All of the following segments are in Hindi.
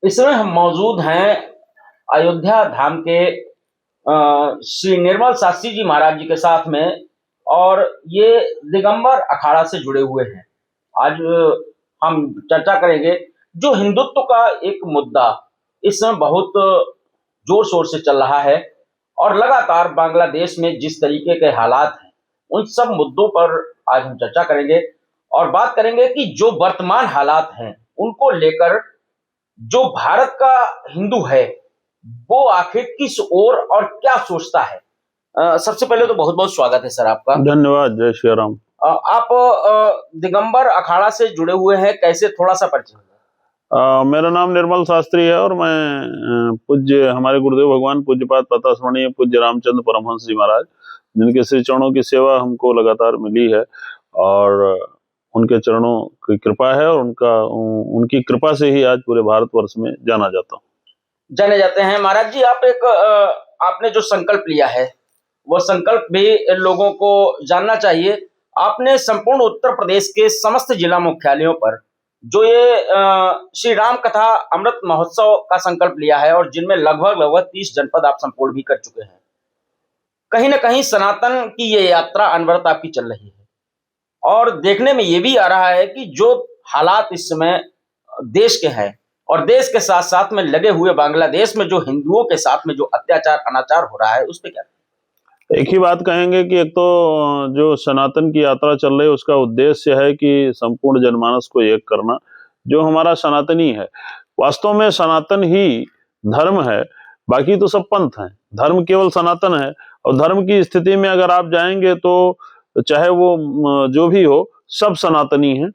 इस समय हम मौजूद हैं अयोध्या धाम के श्री निर्मल शास्त्री जी महाराज जी के साथ में। और ये दिगंबर अखाड़ा से जुड़े हुए हैं। आज हम चर्चा करेंगे जो हिंदुत्व का एक मुद्दा इस समय बहुत जोर शोर से चल रहा है और लगातार बांग्लादेश में जिस तरीके के हालात हैं उन सब मुद्दों पर आज हम चर्चा करेंगे और बात करेंगे कि जो वर्तमान हालात हैं उनको लेकर जो भारत का हिंदू है वो आखिर किस ओर और क्या सोचता है। सबसे पहले तो बहुत बहुत स्वागत है सर आपका। धन्यवाद। जय श्री राम। आप दिगंबर अखाड़ा से जुड़े हुए हैं, कैसे, थोड़ा सा परिचय। मेरा नाम निर्मल शास्त्री है और मैं पूज्य हमारे गुरुदेव भगवान पूज्यपाद पतास्मरणीय पूज्य रामचंद्र परमहंस जी महाराज, जिनके श्री चरणों की सेवा हमको लगातार मिली है और उनके चरणों की कृपा है और उनकी कृपा से ही आज पूरे भारतवर्ष में जाने जाते हैं महाराज जी। आपने जो संकल्प लिया है वो संकल्प भी लोगों को जानना चाहिए। आपने संपूर्ण उत्तर प्रदेश के समस्त जिला मुख्यालयों पर जो ये श्री राम कथा अमृत महोत्सव का संकल्प लिया है और जिनमें लगभग 30 जनपद आप संपूर्ण भी कर चुके हैं। कहीं ना कहीं सनातन की ये यात्रा अनवरत आपकी चल रही है और देखने में ये भी आ रहा है कि जो हालात इस समय देश के हैं और देश के साथ साथ में लगे हुए बांग्लादेश में जो हिंदुओं के साथ में जो अत्याचार अनाचार हो रहा है उस पर क्या। एक ही बात कहेंगे कि एक तो जो सनातन की यात्रा चल रही है उसका उद्देश्य है कि संपूर्ण जनमानस को एक करना, जो हमारा सनातनी है। वास्तव में सनातन ही धर्म है, बाकी तो सब पंथ हैं। धर्म केवल सनातन है और धर्म की स्थिति में अगर आप जाएंगे तो चाहे वो जो भी हो सब सनातनी हैं।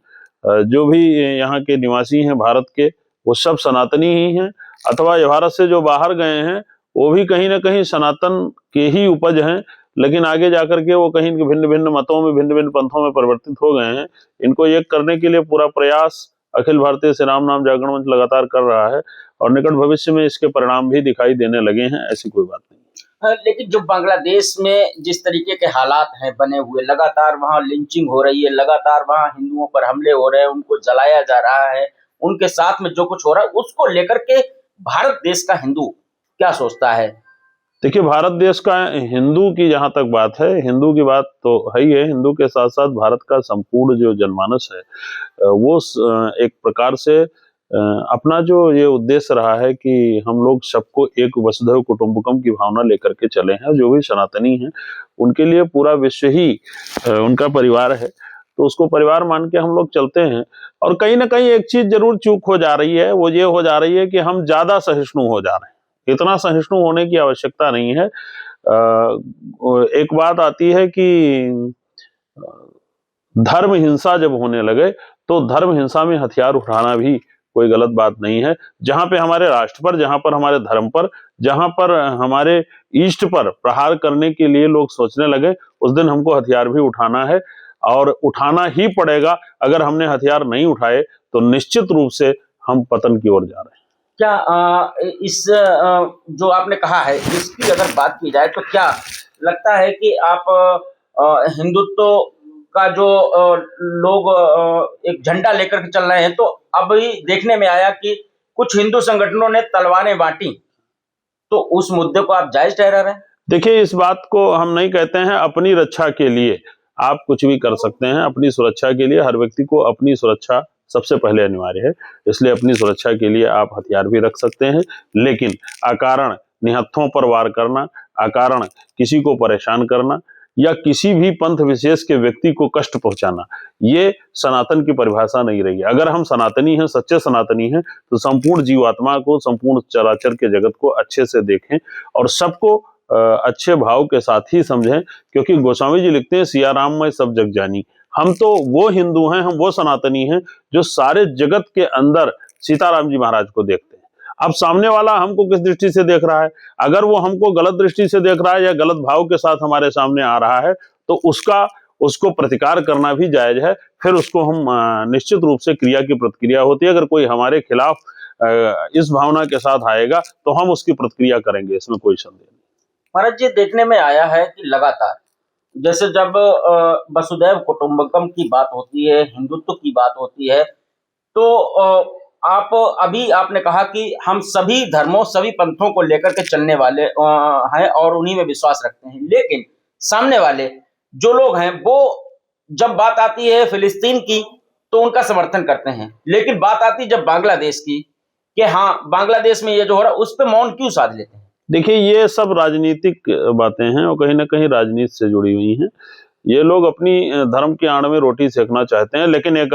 जो भी यहाँ के निवासी हैं भारत के वो सब सनातनी ही हैं, अथवा भारत से जो बाहर गए हैं वो भी कहीं ना कहीं सनातन के ही उपज हैं, लेकिन आगे जाकर के वो कहीं भिन्न भिन्न मतों में भिन्न भिन्न पंथों में परिवर्तित हो गए हैं। इनको एक करने के लिए पूरा प्रयास अखिल भारतीय श्री राम नाम जागरण मंच लगातार कर रहा है और निकट भविष्य में इसके परिणाम भी दिखाई देने लगे हैं, ऐसी कोई बात नहीं। लेकिन जो बांग्लादेश में जिस तरीके के हालात हैं बने हुए, लगातार वहां लिंचिंग हो रही है, लगातार वहां हिंदुओं पर हमले हो रहे हैं, उनको जलाया जा रहा है, उनके साथ में जो कुछ हो रहा है उसको लेकर के भारत देश का हिंदू क्या सोचता है। देखिए, भारत देश का हिंदू की जहां तक बात है, हिंदू की बात तो है ही है। हिंदू के साथ साथ भारत का संपूर्ण जो जनमानस है वो एक प्रकार से अपना जो ये उद्देश्य रहा है कि हम लोग सबको एक वसुधैव कुटुंबकम की भावना लेकर के चले हैं। जो भी सनातनी हैं उनके लिए पूरा विश्व ही उनका परिवार है, तो उसको परिवार मान के हम लोग चलते हैं। और कहीं ना कहीं एक चीज जरूर चूक हो जा रही है, वो ये हो जा रही है कि हम ज्यादा सहिष्णु हो जा रहे हैं। इतना सहिष्णु होने की आवश्यकता नहीं है। एक बात आती है कि धर्म हिंसा जब होने लगे तो धर्म हिंसा में हथियार उठाना भी कोई गलत बात नहीं है। जहां पे हमारे राष्ट्र पर, जहां पर हमारे धर्म पर, जहां पर हमारे इष्ट पर प्रहार करने के लिए लोग सोचने लगे, उस दिन हमको हथियार भी उठाना है और उठाना ही पड़ेगा। अगर हमने हथियार नहीं उठाए तो निश्चित रूप से हम पतन की ओर जा रहे हैं। क्या इस जो आपने कहा है इसकी अगर बात की जाए तो क्या लगता है कि आप हिंदुत्व का जो लोग एक झंडा लेकर के चल रहे हैं, तो अभी देखने में आया कि कुछ हिंदू संगठनों ने तलवारें बांटी, तो उस मुद्दे को आप जायज ठहरा रहे हैं। देखिए, इस बात को हम नहीं कहते हैं। अपनी रक्षा के लिए आप कुछ भी कर सकते हैं। अपनी सुरक्षा के लिए हर व्यक्ति को अपनी सुरक्षा सबसे पहले अनिवार्य है, इसलिए अपनी सुरक्षा के लिए आप हथियार भी रख सकते हैं। लेकिन अकारण निहत्थों पर वार करना, अकारण किसी को परेशान करना या किसी भी पंथ विशेष के व्यक्ति को कष्ट पहुंचाना, ये सनातन की परिभाषा नहीं रही है। अगर हम सनातनी हैं, सच्चे सनातनी हैं, तो संपूर्ण जीवात्मा को, संपूर्ण चराचर के जगत को अच्छे से देखें और सबको अच्छे भाव के साथ ही समझें, क्योंकि गोस्वामी जी लिखते हैं सिया राम में सब जग जानी। हम तो वो हिंदू हैं, हम वो सनातनी हैं जो सारे जगत के अंदर सीताराम जी महाराज को देखते हैं। अब सामने वाला हमको किस दृष्टि से देख रहा है, अगर वो हमको गलत दृष्टि से देख रहा है या गलत भाव के साथ हमारे सामने आ रहा है तो उसको प्रतिकार करना भी जायज है। फिर उसको हम निश्चित रूप से क्रिया की प्रतिक्रिया होती है। अगर कोई हमारे खिलाफ इस भावना के साथ आएगा तो हम उसकी प्रतिक्रिया करेंगे, इसमें कोई संदेह नहीं। महाराज जी, देखने में आया है कि लगातार जैसे जब वसुधैव कुटुंबकम की बात होती है, हिंदुत्व की बात होती है, तो आप अभी आपने कहा कि हम सभी धर्मों सभी पंथों को लेकर के चलने वाले हैं और उन्हीं में विश्वास रखते हैं, लेकिन सामने वाले जो लोग हैं वो जब बात आती है फिलिस्तीन की तो उनका समर्थन करते हैं, लेकिन बात आती है जब बांग्लादेश की कि हाँ बांग्लादेश में ये जो हो रहा है उस पर मौन क्यों साध लेते हैं? देखिए, ये सब राजनीतिक बातें हैं और कहीं ना कहीं राजनीति से जुड़ी हुई हैं। ये लोग अपनी धर्म की आड़ में रोटी सेकना चाहते हैं, लेकिन एक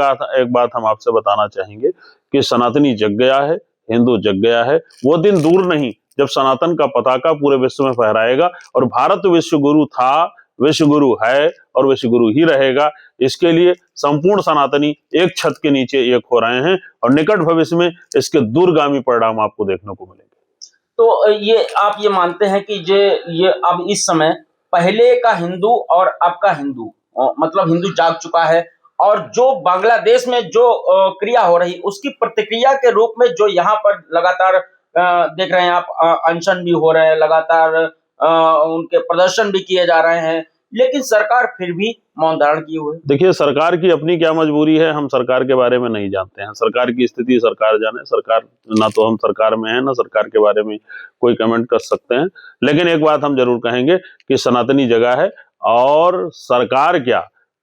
बात हम आपसे बताना चाहेंगे कि सनातनी जग गया है, हिंदू जग गया है। वो दिन दूर नहीं जब सनातन का पताका पूरे विश्व में फहराएगा और भारत विश्व गुरु था, विश्व गुरु है और विश्व गुरु ही रहेगा। इसके लिए संपूर्ण सनातनी एक छत के नीचे एक हो रहे हैं और निकट भविष्य में इसके दूरगामी परिणाम आपको देखने को मिलेंगे। तो ये आप ये मानते हैं कि ये अब इस समय पहले का हिंदू और अब का हिंदू मतलब हिंदू जाग चुका है और जो बांग्लादेश में जो क्रिया हो रही उसकी प्रतिक्रिया के रूप में जो यहाँ पर लगातार देख रहे हैं आप, अनशन भी हो रहे हैं, लगातार उनके प्रदर्शन भी किए जा रहे हैं, लेकिन सरकार फिर भी मौन धारण किए हुए। देखिए, सरकार की अपनी क्या मजबूरी है, हम सरकार के बारे में नहीं जानते हैं। सरकार की स्थिति सरकार जाने। सरकार ना तो हम सरकार में हैं, ना सरकार के बारे में कोई कमेंट कर सकते हैं। लेकिन एक बात हम जरूर कहेंगे कि सनातनी जगह है और सरकार क्या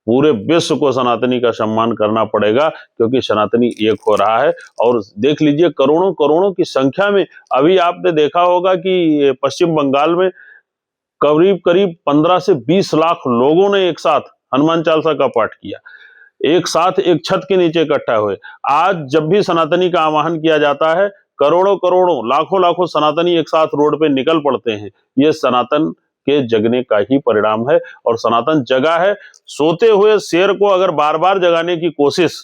पूरे विश्व को सनातनी का सम्मान करना पड़ेगा, क्योंकि सनातनी एक हो रहा है। और देख लीजिए, करोड़ों करोड़ों की संख्या में अभी आपने देखा होगा कि पश्चिम बंगाल में करीब करीब 15 से 20 लाख लोगों ने एक साथ हनुमान चालीसा का पाठ किया, एक साथ एक छत के नीचे इकट्ठा हुए। आज जब भी सनातनी का आह्वान किया जाता है, करोड़ों करोड़ों लाखों लाखों सनातनी एक साथ रोड पे निकल पड़ते हैं। ये सनातन के जगने का ही परिणाम है और सनातन जगा है। सोते हुए शेर को अगर बार बार जगाने की कोशिश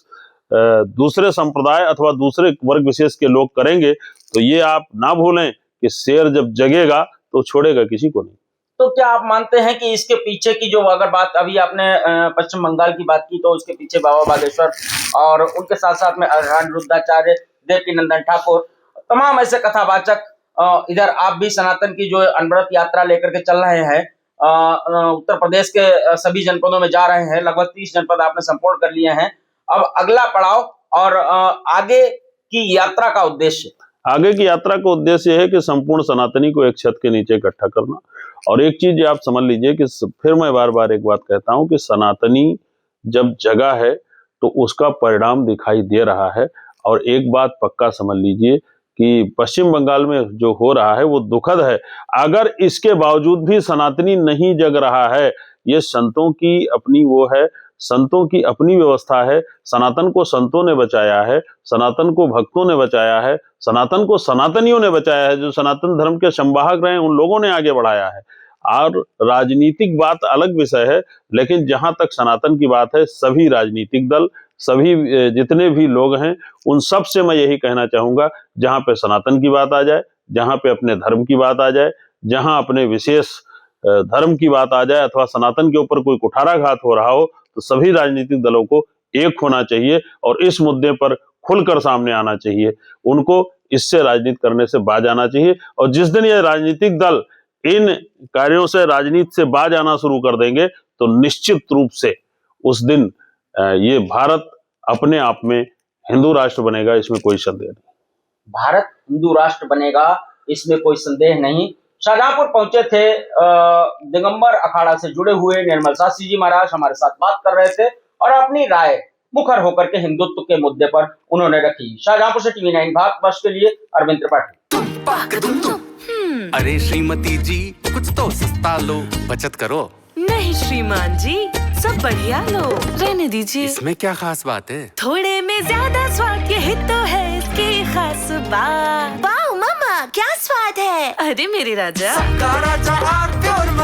दूसरे संप्रदाय अथवा दूसरे वर्ग विशेष के लोग करेंगे तो ये आप ना भूलें कि शेर जब जगेगा तो छोड़ेगा किसी को नहीं। तो क्या आप मानते हैं कि इसके पीछे की जो अगर बात अभी आपने पश्चिम बंगाल की बात की तो उसके पीछे बाबा बागेश्वर और उनके साथ साथ में अनिरुद्धाचार्य, देवकीनंदन ठाकुर, तमाम ऐसे कथावाचक, इधर आप भी सनातन की जो अनवरत यात्रा लेकर के चल रहे हैं, उत्तर प्रदेश के सभी जनपदों में जा रहे हैं, लगभग 30 जनपद आपने संपूर्ण कर लिए हैं। अब अगला पड़ाव और आगे की यात्रा का उद्देश्य? आगे की यात्रा का उद्देश्य है कि संपूर्ण सनातनी को एक छत के नीचे इकट्ठा करना। और एक चीज आप समझ लीजिए कि फिर मैं बार बार एक बात कहता हूं कि सनातनी जब जगा है तो उसका परिणाम दिखाई दे रहा है। और एक बात पक्का समझ लीजिए कि पश्चिम बंगाल में जो हो रहा है वो दुखद है। अगर इसके बावजूद भी सनातनी नहीं जग रहा है, ये संतों की अपनी वो है, संतों की अपनी व्यवस्था है। सनातन को संतों ने बचाया है, सनातन को भक्तों ने बचाया है, सनातन को सनातनियों ने बचाया है। जो सनातन धर्म के संवाहक रहे उन लोगों ने आगे बढ़ाया है। और राजनीतिक बात अलग विषय है, लेकिन जहां तक सनातन की बात है, सभी राजनीतिक दल, सभी जितने भी लोग हैं, उन सब से मैं यही कहना चाहूंगा, जहां पे सनातन की बात आ जाए, जहां पे अपने धर्म की बात आ जाए, जहां अपने विशेष धर्म की बात आ जाए अथवा सनातन के ऊपर कोई कुठाराघात हो रहा हो, तो सभी राजनीतिक दलों को एक होना चाहिए और इस मुद्दे पर खुलकर सामने आना चाहिए। उनको इससे राजनीति करने से बाज आना चाहिए। और जिस दिन ये राजनीतिक दल इन कार्यों से, राजनीति से बाज आना शुरू कर देंगे तो निश्चित रूप से उस दिन ये भारत अपने आप में हिंदू राष्ट्र बनेगा, इसमें कोई संदेह नहीं। भारत हिंदू राष्ट्र बनेगा, इसमें कोई संदेह नहीं। शाहजहांपुर पहुंचे थे दिगंबर अखाड़ा से जुड़े हुए निर्मल शास्त्री जी महाराज हमारे साथ बात कर रहे थे और अपनी राय मुखर होकर के हिंदुत्व के मुद्दे पर उन्होंने रखी। शाहजहांपुर से TV9 भारतवर्ष के लिए अरविंद त्रिपाठी। अरे श्रीमती जी, कुछ तो सस्ता लो, बचत करो। नहीं श्रीमान जी, सब बढ़िया लो, रहने दीजिए। इसमें क्या खास बात है? थोड़े में ज्यादा स्वाद, यही तो है इसकी खास बात। वाह मामा, क्या स्वाद है। अरे मेरे राजा, सबका राजा और प्योर